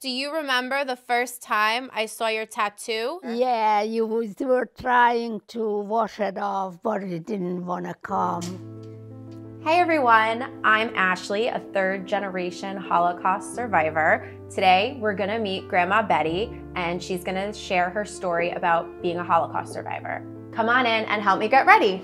Do you remember the first time I saw your tattoo? Yeah, you were trying to wash it off, but it didn't want to come. Hey everyone, I'm Ashley, a third-generation Holocaust survivor. Today, we're gonna meet Grandma Betty, and she's gonna share her story about being a Holocaust survivor. Come on in and help me get ready.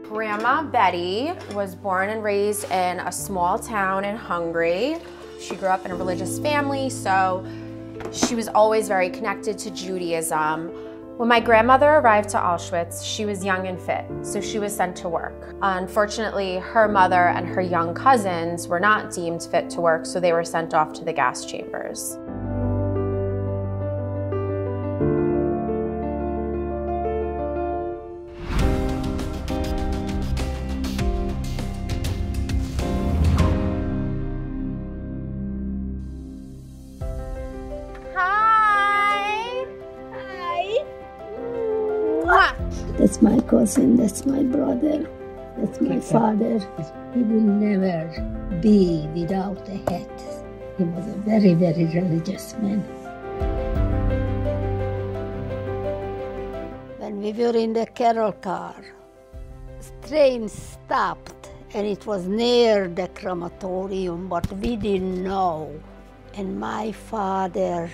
Grandma Betty was born and raised in a small town in Hungary. She grew up in a religious family, so she was always very connected to Judaism. When my grandmother arrived to Auschwitz, she was young and fit, so she was sent to work. Unfortunately, her mother and her young cousins were not deemed fit to work, so they were sent off to the gas chambers. That's my cousin, that's my brother, that's my father. He will never be without a hat. He was a very, very religious man. When we were in the carol car, the train stopped and it was near the crematorium, but we didn't know. And my father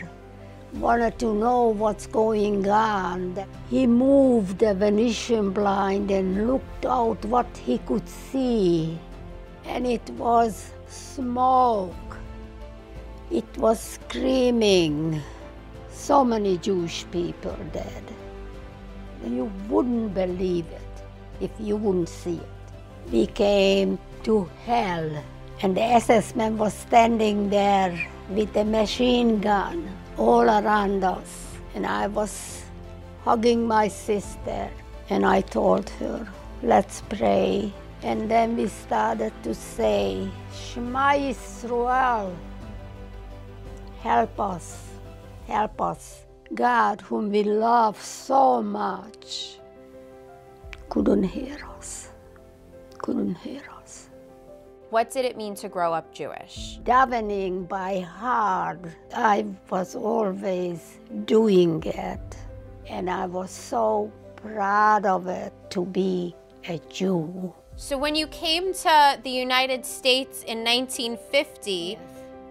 wanted to know what's going on. He moved the Venetian blind and looked out what he could see. And it was smoke. It was screaming. So many Jewish people dead. You wouldn't believe it if you wouldn't see it. We came to hell, and the SS man was standing there with a machine gun all around us. And I was hugging my sister, and I told her, let's pray. And then we started to say, Shema Yisrael, help us, help us. God, whom we love so much, couldn't hear us, couldn't hear us. What did it mean to grow up Jewish? Davening by heart, I was always doing it, and I was so proud of it to be a Jew. So when you came to the United States in 1950,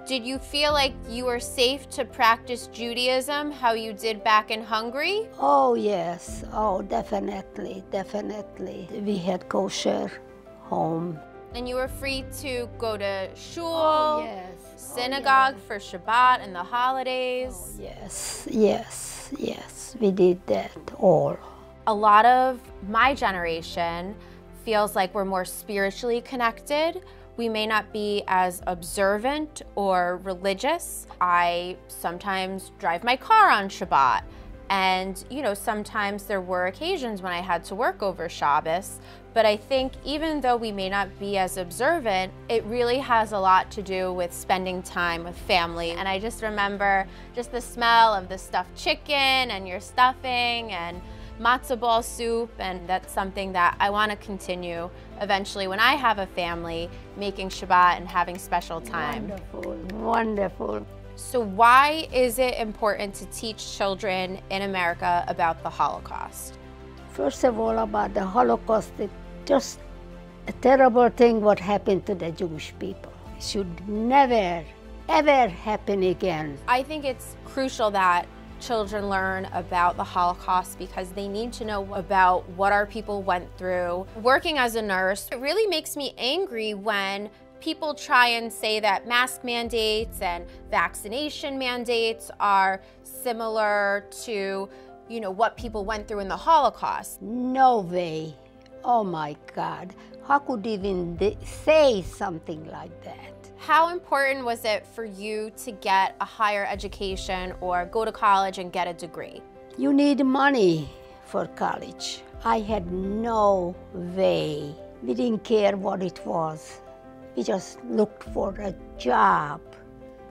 did you feel like you were safe to practice Judaism how you did back in Hungary? Oh yes, oh definitely, definitely. We had kosher home. And you were free to go to shul, synagogue for Shabbat and the holidays. Oh, yes, yes, yes, we did that all. A lot of my generation feels like we're more spiritually connected. We may not be as observant or religious. I sometimes drive my car on Shabbat. And, you know, sometimes there were occasions when I had to work over Shabbos, but I think even though we may not be as observant, it really has a lot to do with spending time with family. And I just remember just the smell of the stuffed chicken and your stuffing and matzo ball soup, and that's something that I want to continue eventually when I have a family, making Shabbat and having special time. Wonderful, wonderful. So why is it important to teach children in America about the Holocaust? First of all, about the Holocaust, it's just a terrible thing what happened to the Jewish people. It should never, ever happen again. I think it's crucial that children learn about the Holocaust because they need to know about what our people went through. Working as a nurse, it really makes me angry when people try and say that mask mandates and vaccination mandates are similar to, you know, what people went through in the Holocaust. No way. Oh my God. How could even say something like that? How important was it for you to get a higher education or go to college and get a degree? You need money for college. I had no way. We didn't care what it was. We just looked for a job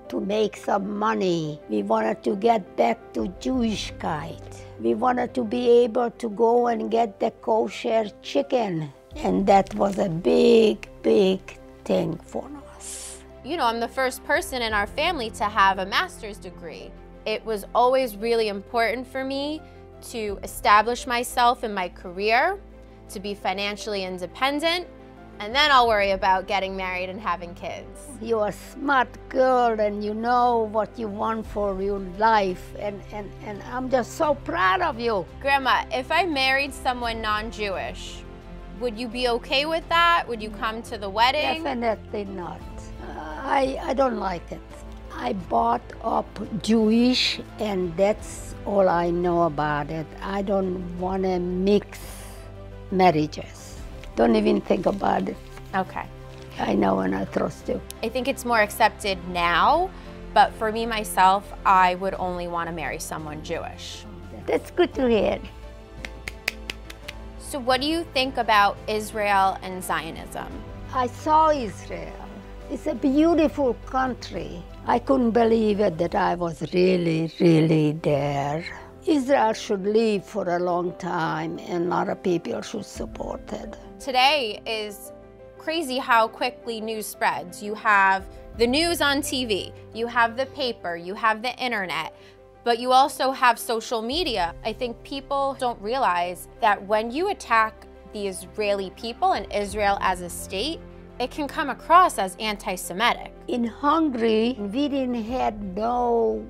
to make some money. We wanted to get back to Jewishkeit. We wanted to be able to go and get the kosher chicken. And that was a big, big thing for us. I'm the first person in our family to have a master's degree. It was always really important for me to establish myself in my career, to be financially independent, and then I'll worry about getting married and having kids. You're a smart girl and you know what you want for your life, and I'm just so proud of you. Grandma, if I married someone non-Jewish, would you be okay with that? Would you come to the wedding? Definitely not. I don't like it. I brought up Jewish and that's all I know about it. I don't want to mix marriages. Don't even think about it. Okay. I know and I trust you. I think it's more accepted now, but for me myself, I would only want to marry someone Jewish. That's good to hear. So what do you think about Israel and Zionism? I saw Israel. It's a beautiful country. I couldn't believe it that I was really, really there. Israel should live for a long time and a lot of people should support it. Today is crazy how quickly news spreads. You have the news on TV, you have the paper, you have the internet, but you also have social media. I think people don't realize that when you attack the Israeli people and Israel as a state, it can come across as anti-Semitic. In Hungary, we didn't have no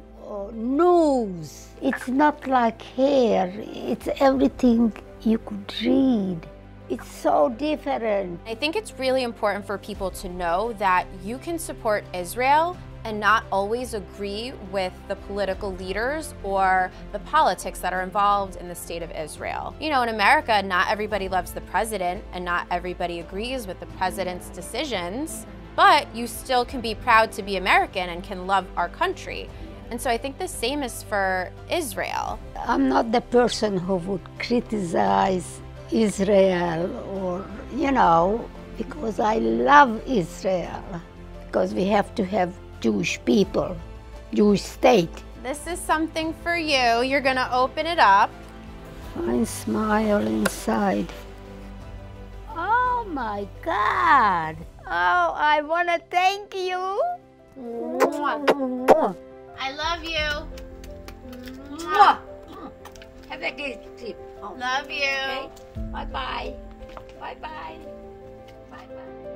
news. It's not like here. It's everything you could read. It's so different. I think it's really important for people to know that you can support Israel and not always agree with the political leaders or the politics that are involved in the state of Israel. In America, not everybody loves the president and not everybody agrees with the president's decisions, but you still can be proud to be American and can love our country. And so I think the same is for Israel. I'm not the person who would criticize Israel or, because I love Israel, because we have to have Jewish people, Jewish state. This is something for you. You're gonna open it up. Fine smile inside. Oh my God. Oh, I wanna thank you. I love you. Have a good trip. Love you. Okay? Bye-bye. Bye-bye. Bye-bye.